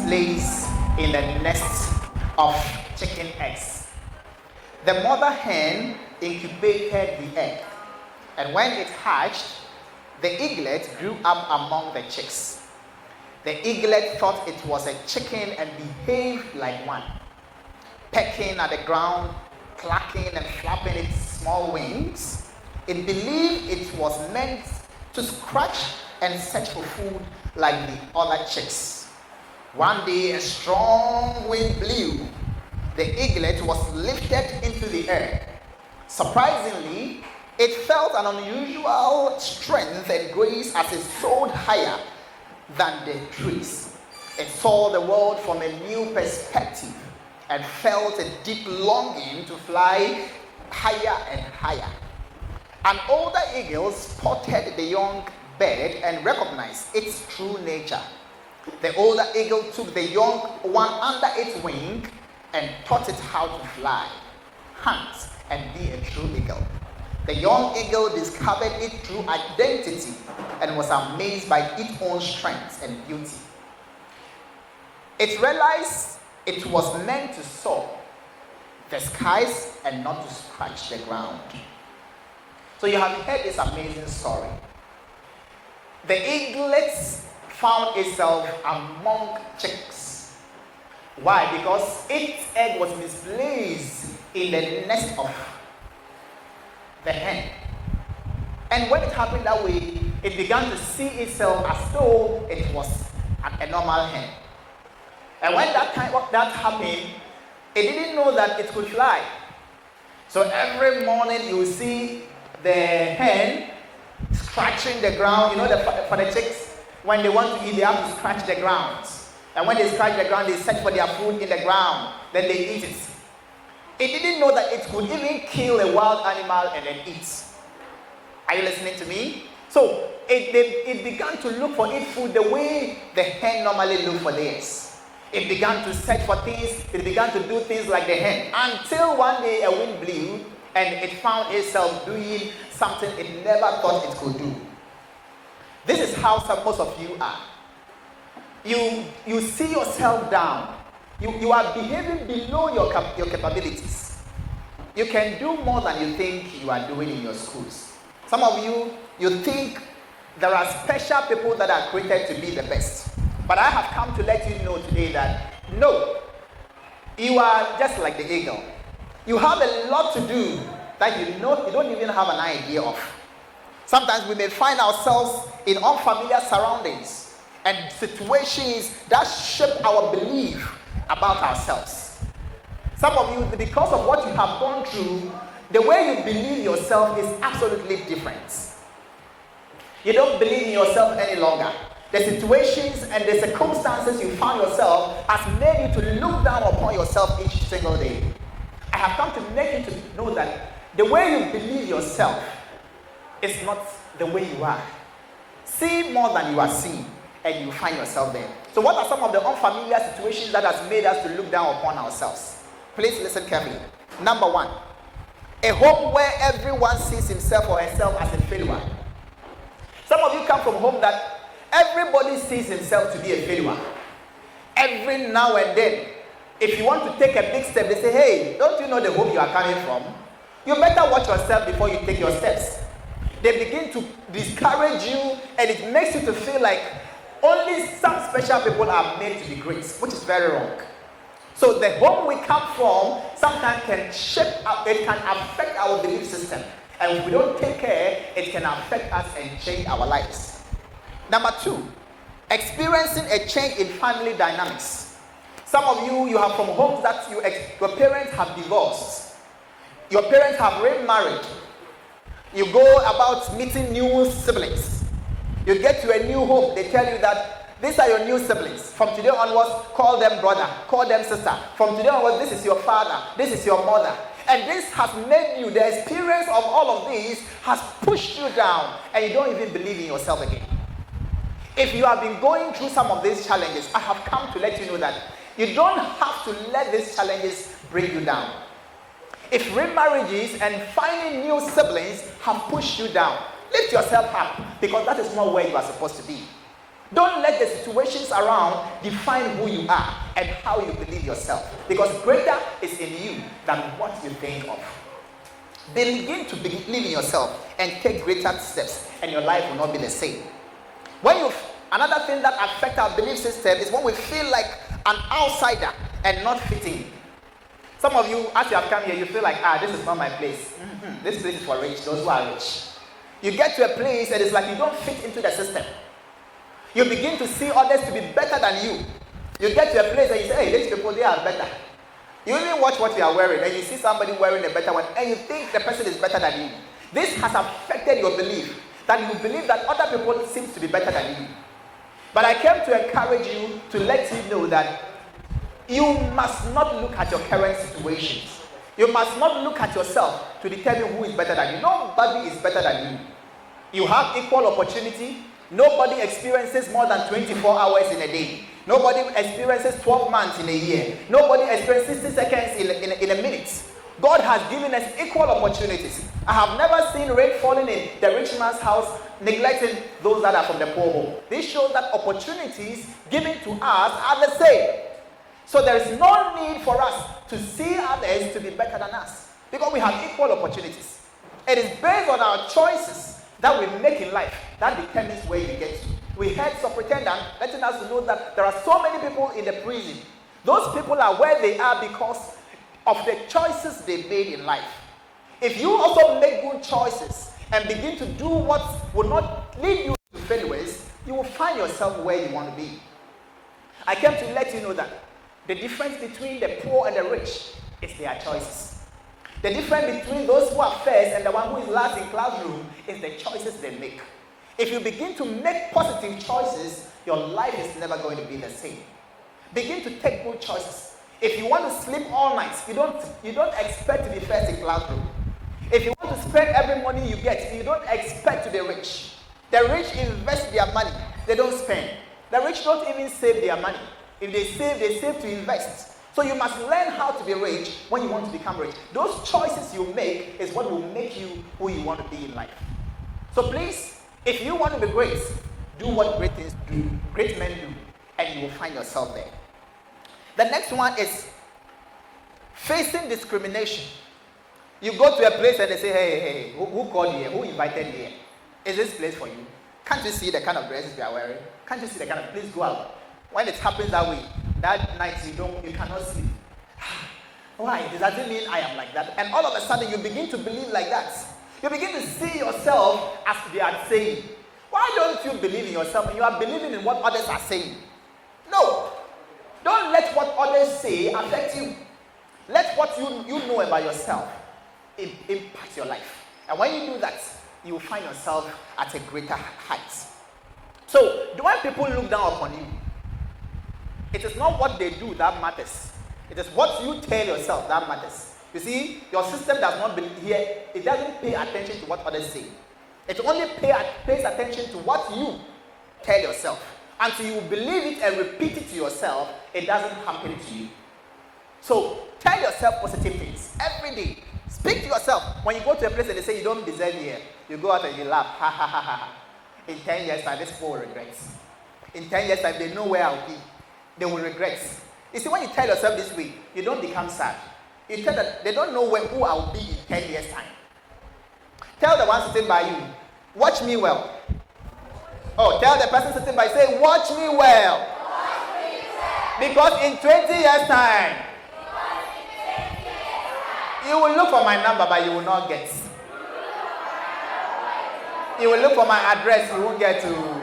lays in a nest of chicken eggs. The mother hen incubated the egg, and when it hatched, the eaglet grew up among the chicks. The eaglet thought it was a chicken and behaved like one, pecking at the ground, clacking and flapping its small wings. It believed it was meant to scratch and search for food like the other chicks. One day, a strong wind blew. The eaglet was lifted into the air. Surprisingly, it felt an unusual strength and grace as it soared higher than the trees. It saw the world from a new perspective and felt a deep longing to fly higher and higher. An older eagle spotted the young bird and recognized its true nature. The older eagle took the young one under its wing and taught it how to fly, hunt, and be a true eagle. The young eagle discovered its true identity and was amazed by its own strength and beauty. It realized it was meant to soar the skies and not to scratch the ground. So you have heard this amazing story. The eaglet found itself among chicks. Why? Because its egg was misplaced in the nest of the hen. And when it happened that way, it began to see itself as though it was a normal hen. And when that happened, it didn't know that it could fly. So every morning you will see the hen scratching the ground. You know, for the chicks, when they want to eat, they have to scratch the ground. And when they scratch the ground, they search for their food in the ground. Then they eat it. It didn't know that it could even kill a wild animal and then eat. Are you listening to me? So it began to look for its food the way the hen normally looks for theirs. It began to search for things. It began to do things like the hen. Until one day a wind blew and it found itself doing something it never thought it could do. This is how most of you are. You see yourself down. You are behaving below your capabilities. You can do more than you think you are doing in your schools. Some of you think there are special people that are created to be the best. But I have come to let you know today that no, you are just like the eagle. You have a lot to do that you don't even have an idea of. Sometimes we may find ourselves in unfamiliar surroundings and situations that shape our belief about ourselves. Some of you, because of what you have gone through, the way you believe yourself is absolutely different. You don't believe in yourself any longer. The situations and the circumstances you found yourself has made you to look down upon yourself each single day. I have come to make you to know that the way you believe yourself is not the way you are. See more than you are seeing, and you find yourself there. So what are some of the unfamiliar situations that has made us to look down upon ourselves? Please listen carefully. Number one, a home where everyone sees himself or herself as a failure. Some of you come from a home that everybody sees himself to be a failure. Every now and then, if you want to take a big step, they say, hey, don't you know the home you are coming from? You better watch yourself before you take your steps. They begin to discourage you, and it makes you to feel like only some special people are made to be great, which is very wrong. So the home we come from sometimes can it can affect our belief system. And if we don't take care, it can affect us and change our lives. Number two, experiencing a change in family dynamics. Some of you have from homes that your parents have divorced. Your parents have remarried. You go about meeting new siblings. You get to a new home, they tell you that these are your new siblings. From today onwards, call them brother, call them sister. From today onwards, this is your father, this is your mother. And this has made you, the experience of all of these has pushed you down, and you don't even believe in yourself again. If you have been going through some of these challenges, I have come to let you know that you don't have to let these challenges bring you down. If remarriages and finding new siblings have pushed you down, lift yourself up, because that is not where you are supposed to be. Don't let the situations around define who you are and how you believe yourself. Because greater is in you than what you think of. Begin to believe in yourself and take greater steps, and your life will not be the same. Another thing that affects our belief system is when we feel like an outsider and not fitting. Some of you, as you have come here, you feel like, this is not my place. This place is for rich, those who are rich. You get to a place and it's like you don't fit into the system. You begin to see others to be better than you. You get to a place and you say, hey, these people, they are better. You even watch what you are wearing and you see somebody wearing a better one and you think the person is better than you. This has affected your belief, that you believe that other people seem to be better than you. But I came to encourage you, to let you know that you must not look at your current situations. You must not look at yourself to determine who is better than you. Nobody is better than you. You have equal opportunity. Nobody experiences more than 24 hours in a day. Nobody experiences 12 months in a year. Nobody experiences 60 seconds in a minute. God has given us equal opportunities. I have never seen rain falling in the rich man's house, neglecting those that are from the poor home. This shows that opportunities given to us are the same. So there is no need for us to see others to be better than us, because we have equal opportunities. It is based on our choices that we make in life that determines where you get to. We heard Superintendent letting us know that there are so many people in the prison. Those people are where they are because of the choices they made in life. If you also make good choices and begin to do what will not lead you to failures, you will find yourself where you want to be. I came to let you know that the difference between the poor and the rich is their choices. The difference between those who are first and the one who is last in classroom is the choices they make. If you begin to make positive choices, your life is never going to be the same. Begin to take good choices. If you want to sleep all night, you don't expect to be first in classroom. If you want to spend every money you get, you don't expect to be rich. The rich invest their money, they don't spend. The rich don't even save their money. If they save to invest. So you must learn how to be rich when you want to become rich. Those choices you make is what will make you who you want to be in life. So please, if you want to be great, do what great things do, great men do, and you will find yourself there. The next one is facing discrimination. You go to a place and they say, hey, who called you here? Who invited you here? Is this place for you? Can't you see the kind of dresses we are wearing? Can't you see the kind of, please go out. When it happens that way, that night you cannot sleep. Why? Does that mean I am like that? And all of a sudden you begin to believe like that. You begin to see yourself as they are saying. Why don't you believe in yourself and you are believing in what others are saying? No. Don't let what others say affect you. Let what you know about yourself impact your life. And when you do that, you will find yourself at a greater height. So, when people look down upon you, it is not what they do that matters. It is what you tell yourself that matters. You see, your system does not believe here. It doesn't pay attention to what others say. It only pays attention to what you tell yourself. Until you believe it and repeat it to yourself, it doesn't happen to you. So tell yourself positive things every day. Speak to yourself. When you go to a place and they say you don't deserve here, you go out and you laugh. Ha ha ha ha. In 10 years time, these people will regret. In 10 years time, they know where I'll be. They will regret. You see, when you tell yourself this way, you don't become sad. You tell that they don't know who I'll be in 10 years time. Tell the one sitting by you, watch me well. Oh, tell the person sitting by, say, watch me well. Watch me well. Because in 20 years time, you will look for my number, but you will not get. You will look for my address, you won't get to.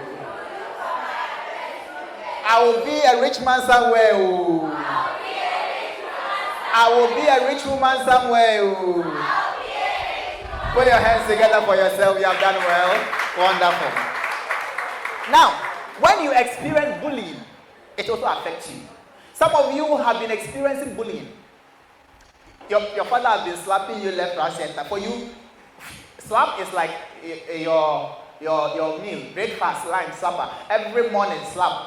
I will be a rich man somewhere. Oh. I will be a rich woman somewhere. Oh. Put your hands together for yourself. You have done well. Wonderful. Now, when you experience bullying, it also affects you. Some of you have been experiencing bullying. Your father has been slapping you left, right, center. For you, slap is like your meal, breakfast, lunch, supper. Every morning, slap.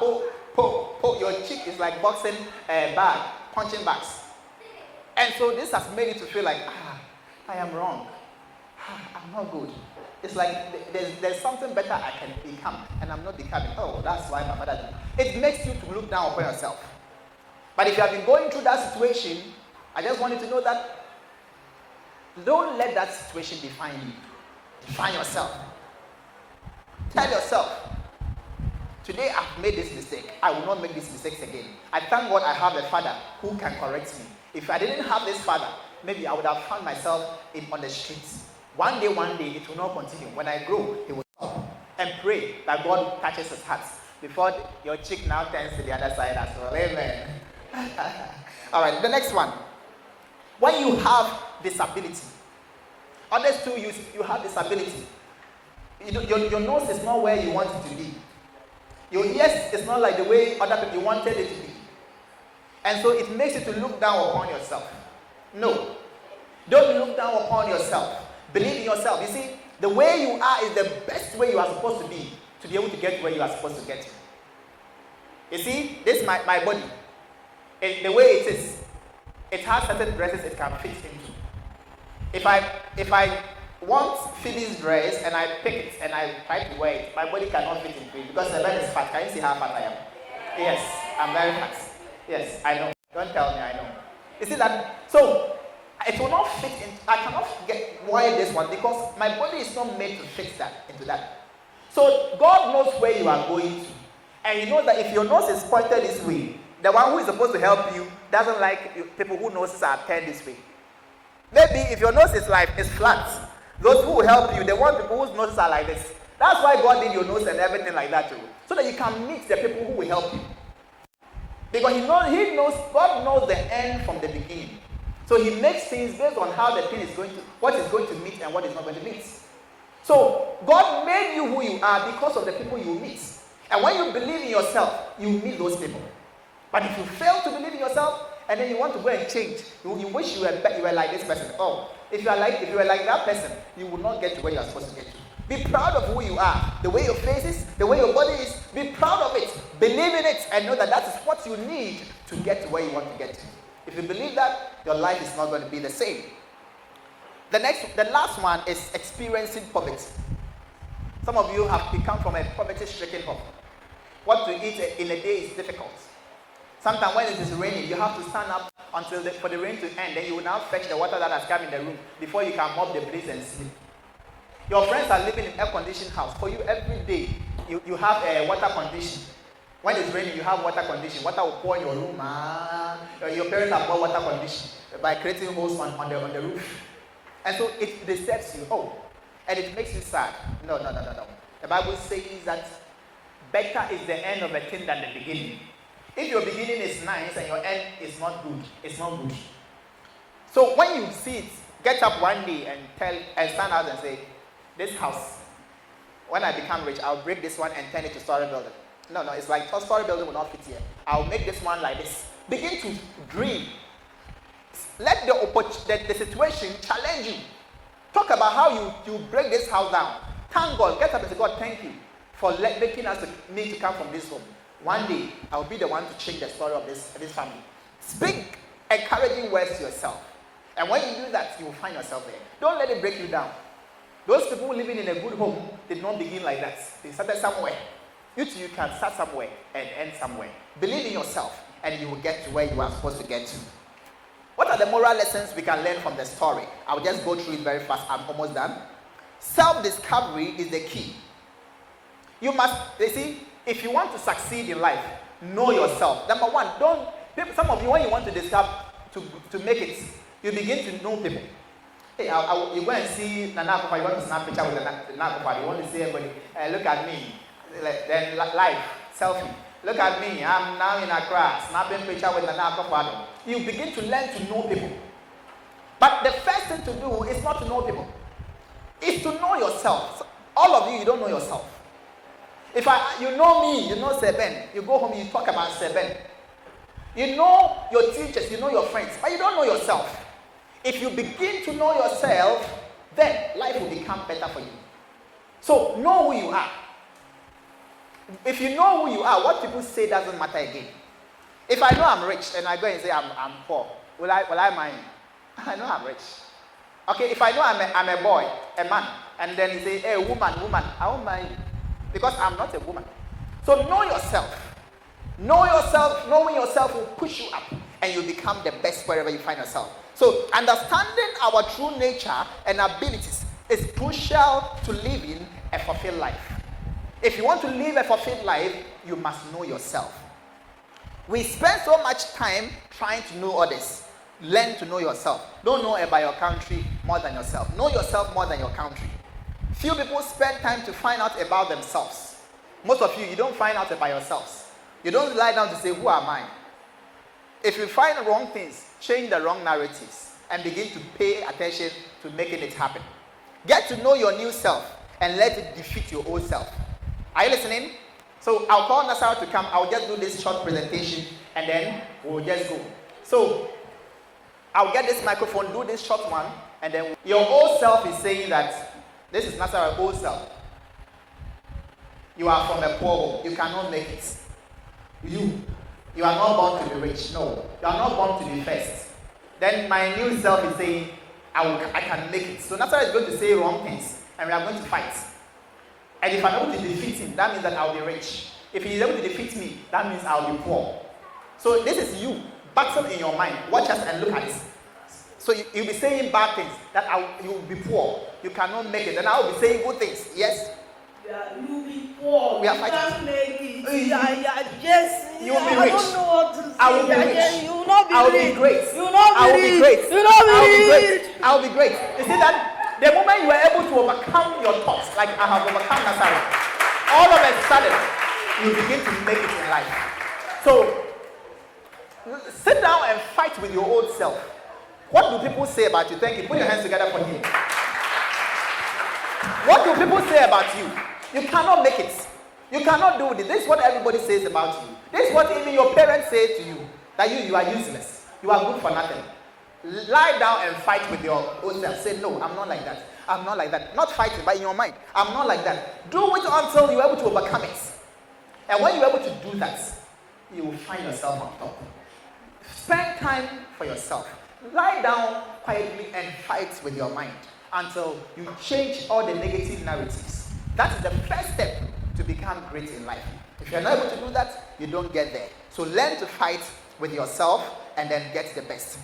Your cheek is like boxing bag, punching bags. And so this has made you to feel like, I am wrong. I'm not good. It's like there's something better I can become, and I'm not becoming. Oh, that's why my mother did. It makes you to look down upon yourself. But if you have been going through that situation, I just want you to know that don't let that situation define you. Define yourself. Tell yourself, today I've made this mistake. I will not make these mistakes again. I thank God I have a father who can correct me. If I didn't have this father, maybe I would have found myself on the streets. One day, it will not continue. When I grow, it will stop. And pray that God touches his heart before your cheek now turns to the other side as well. Amen. All right, the next one. When you have disability, others too, you have disability. Your nose is not where you want it to be. Your ears is not like the way other people wanted it to be. And so it makes you to look down upon yourself. No. Don't look down upon yourself. Believe in yourself. You see, the way you are is the best way you are supposed to be able to get where you are supposed to get to. You see, this is my body. The way it is, it has certain dresses it can fit into. If I want Phoebe's dress and I pick it and I try to wear it, my body cannot fit into it because the bed is fat. Can you see how fat I am? Yes, I'm very fat. Yes, I know. Don't tell me I know. You see that? So it will not fit in. I cannot wear this one because my body is not made to fit into that. So God knows where you are going to. And you know that if your nose is pointed this way, the one who is supposed to help you doesn't like people whose noses are turned this way. Maybe if your nose is flat, those who will help you, they want people whose noses are like this. That's why God did your nose and everything like that too. So that you can meet the people who will help you. Because God knows the end from the beginning. So he makes things based on how the thing is what is going to meet and what is not going to meet. So God made you who you are because of the people you meet. And when you believe in yourself, you meet those people. But if you fail to believe in yourself, and then you want to go and change, you wish you were like this person. Oh, if you were like that person, you will not get to where you are supposed to get to. Be proud of who you are, the way your face is, the way your body is. Be proud of it, believe in it, and know that that is what you need to get to where you want to get to. If you believe that, your life is not going to be the same. The last one is experiencing poverty. Some of you have become from a poverty-stricken home. What to eat in a day is difficult. Sometimes when it is raining, you have to stand up for the rain to end. Then you will now fetch the water that has come in the room before you can mop the place and sleep. Your friends are living in air-conditioned house. For you, every day, you have a water condition. When it's raining, you have water condition. Water will pour in your room. Your parents have bought water condition by creating holes on the roof. And so it disturbs you. Oh, and it makes you sad. No. The Bible says that better is the end of a thing than the beginning. If your beginning is nice and your end is not good, it's not good. So when you see it, get up one day and stand out and say, this house, when I become rich, I'll break this one and turn it to story building. No, it's like story building will not fit here. I'll make this one like this. Begin to dream. Let the situation challenge you. Talk about how you break this house down. Thank God. Get up and say, God, thank you for making me to come from this home. One day, I'll be the one to change the story of this family. Speak encouraging words to yourself. And when you do that, you will find yourself there. Don't let it break you down. Those people living in a good home did not begin like that. They started somewhere. You too, you can start somewhere and end somewhere. Believe in yourself, and you will get to where you are supposed to get to. What are the moral lessons we can learn from the story? I'll just go through it very fast. I'm almost done. Self-discovery is the key. You see, if you want to succeed in life, know yourself. Number one, some of you, when you want to discover, to make it, you begin to know people. Hey, you go and see Nana Akufo, you want to snap a picture with Nana Akufo, you want to see everybody, look at me, then life, selfie. Look at me, I'm now in Accra, snapping picture with Nana Akufo. You begin to learn to know people. But the first thing to do is not to know people. It's to know yourself. So all of you don't know yourself. You know me, you know Seben. You go home, you talk about Seben. You know your teachers, you know your friends, but you don't know yourself. If you begin to know yourself, then life will become better for you. So know who you are. If you know who you are, what people say doesn't matter again. If I know I'm rich and I go and say I'm poor, will I mind? I know I'm rich. Okay, if I know I'm a boy, a man, and then you say, hey, woman, I won't mind you because I'm not a woman. So know yourself. Know yourself. Knowing yourself will push you up and you'll become the best wherever you find yourself. So understanding our true nature and abilities is crucial to living a fulfilled life. If you want to live a fulfilled life, you must know yourself. We spend so much time trying to know others. Learn to know yourself. Don't know about your country more than yourself. Know yourself more than your country. Few people spend time to find out about themselves. Most of you don't find out about yourselves. You don't lie down to say, who am I? If you find wrong things, change the wrong narratives and begin to pay attention to making it happen. Get to know your new self and let it defeat your old self. Are you listening? So I'll call Nasara to come. I'll just do this short presentation and then we'll just go. So I'll get this microphone, do this short one, and then your old self is saying that this is Nasara's old self. You are from a poor home. You cannot make it. You are not born to be rich. No. You are not born to be first. Then my new self is saying, I can make it. So Nasara is going to say wrong things, and we are going to fight. And if I'm able to defeat him, that means that I'll be rich. If he is able to defeat me, that means I'll be poor. So this is you. Battle in your mind. Watch us and look at this. So you'll be saying bad things, that you'll be poor. You cannot make it. And I'll be saying good things. Yes? Yeah, you'll be poor. We are you fighting. Can't make it. Yes. You will be rich. I don't know what to say. I will be rich. You will not be I will rich. be great. You will not be I will be great. You will not be I will be rich. great. I will be great. You see that? The moment you are able to overcome your thoughts, like I have overcome Nasara, all of a sudden, you begin to make it in life. So, sit down and fight with your old self. What do people say about you? Thank you. Put your hands together for him. What do people say about you? You cannot make it. You cannot do this. This is what everybody says about you. This is what even your parents say to you. That you are useless. You are good for nothing. Lie down and fight with your own self. Say, no, I'm not like that. I'm not like that. Not fighting, but in your mind. I'm not like that. Do it until you're able to overcome it. And when you're able to do that, you will find yourself on top. Spend time for yourself. Lie down quietly and fight with your mind until you change all the negative narratives. That is the first step to become great in life. If you're not able to do that, you don't get there. So learn to fight with yourself and then get the best.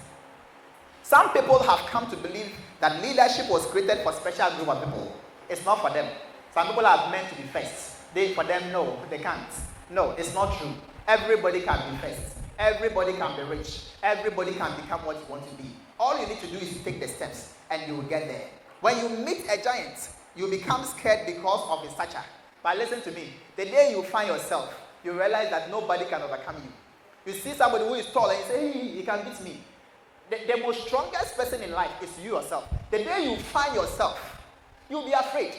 Some people have come to believe that leadership was created for a special group of people. It's not for them. Some people are meant to be first. For them, no, they can't. No, it's not true. Everybody can be first. Everybody can be rich. Everybody can become what you want to be. All you need to do is to take the steps and you will get there. When you meet a giant, you become scared because of his stature. But listen to me. The day you find yourself, you realize that nobody can overcome you. You see somebody who is tall and you say, hey, he can beat me. The most strongest person in life is you yourself. The day you find yourself, you'll be afraid.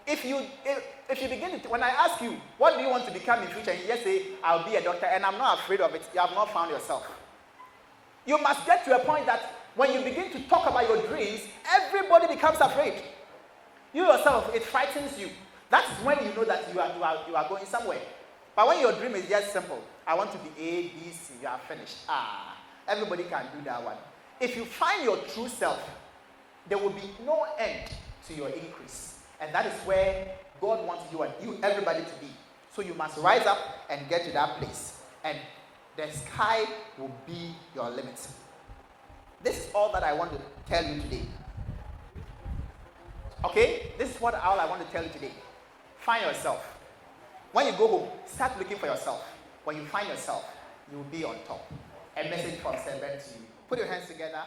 If you begin to, when I ask you, what do you want to become in future, and you just say, I'll be a doctor, and I'm not afraid of it, you have not found yourself. You must get to a point that when you begin to talk about your dreams, everybody becomes afraid. You yourself, it frightens you. That's when you know that you are going somewhere. But when your dream is just simple, I want to be A, B, C, you are finished. Everybody can do that one. If you find your true self, there will be no end to your increase. And that is where God wants you and everybody to be. So you must rise up and get to that place. And the sky will be your limit. This is all that I want to tell you today. Okay? This is all I want to tell you today. Find yourself. When you go home, start looking for yourself. When you find yourself, you will be on top. A message from Sylvan to you. Put your hands together.